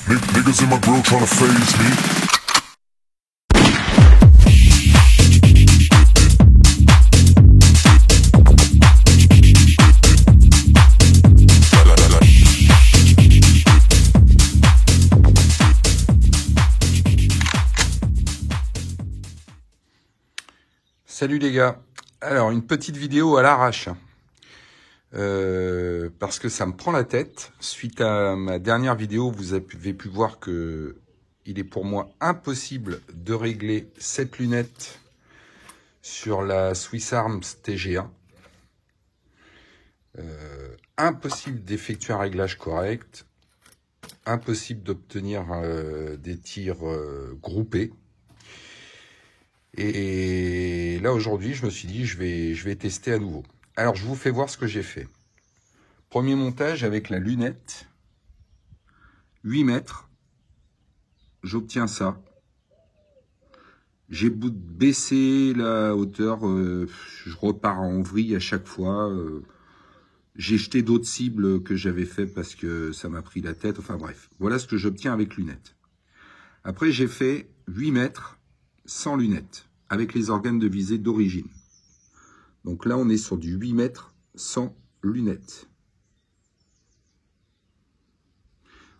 Niggas in my grill tryna phase me. Salut les gars, alors une petite vidéo à l'arrache, parce que ça me prend la tête. Suite à ma dernière vidéo, vous avez pu voir que il est pour moi impossible de régler cette lunette sur la Swiss Arms TG1. Impossible d'effectuer un réglage correct, impossible d'obtenir des tirs groupés. Et là, aujourd'hui, je me suis dit, je vais tester à nouveau. Alors, je vous fais voir ce que j'ai fait. Premier montage avec la lunette. 8 mètres. J'obtiens ça. J'ai baissé la hauteur. Je repars en vrille à chaque fois. J'ai jeté d'autres cibles que j'avais fait parce que ça m'a pris la tête. Enfin bref, voilà ce que j'obtiens avec lunettes. Après, j'ai fait 8 mètres sans lunettes, avec les organes de visée d'origine. Donc là, on est sur du 8 mètres sans lunettes.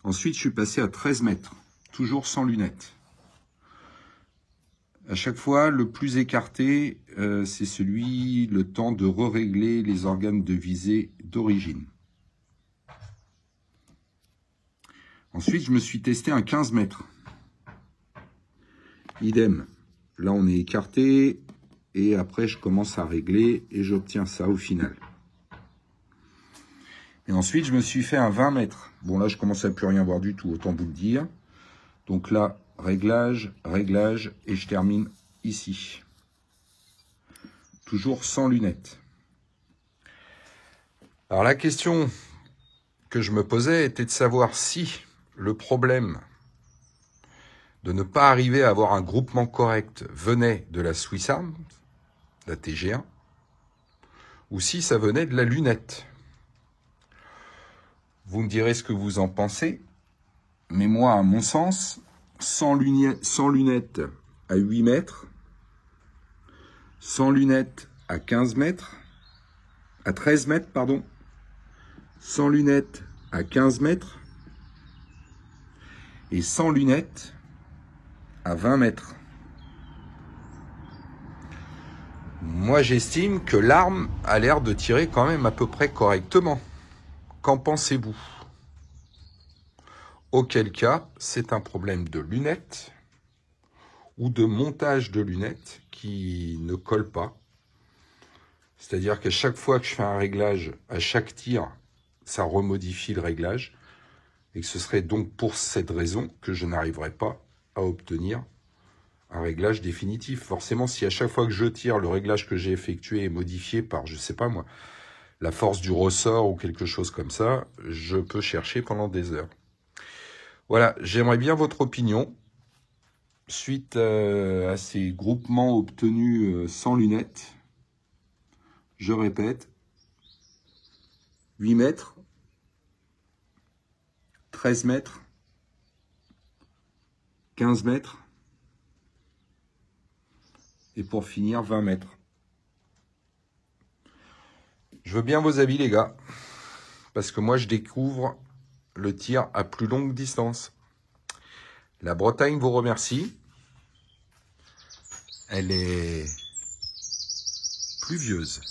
Ensuite, je suis passé à 13 mètres, toujours sans lunettes. À chaque fois, le plus écarté, c'est celui, le temps de régler les organes de visée d'origine. Ensuite, je me suis testé un 15 mètres. Idem. Là, on est écarté et après, je commence à régler et j'obtiens ça au final. Et ensuite, je me suis fait un 20 mètres. Bon, là, je commence à plus rien voir du tout, autant vous le dire. Donc là, réglage, réglage et je termine ici. Toujours sans lunettes. Alors, la question que je me posais était de savoir si le problème de ne pas arriver à avoir un groupement correct venait de la Swiss Arms, la TG1, ou si ça venait de la lunette. Vous me direz ce que vous en pensez, mais moi, à mon sens, sans lunettes à 8 mètres, sans lunettes à 15 mètres, à 13 mètres, pardon, sans lunettes à 15 mètres, et sans lunettes à 20 mètres. Moi, j'estime que l'arme a l'air de tirer quand même à peu près correctement. Qu'en pensez-vous? Auquel cas, c'est un problème de lunettes ou de montage de lunettes qui ne colle pas. C'est-à-dire qu'à chaque fois que je fais un réglage, à chaque tir, ça remodifie le réglage. Et que ce serait donc pour cette raison que je n'arriverai pas à obtenir un réglage définitif. Forcément, si à chaque fois que je tire, le réglage que j'ai effectué est modifié par, je sais pas moi, la force du ressort ou quelque chose comme ça, je peux chercher pendant des heures. Voilà, j'aimerais bien votre opinion suite à ces groupements obtenus sans lunettes. Je répète, 8 mètres, 13 mètres, 15 mètres, et pour finir, 20 mètres. Je veux bien vos avis, les gars, parce que moi, je découvre le tir à plus longue distance. La Bretagne vous remercie. Elle est pluvieuse.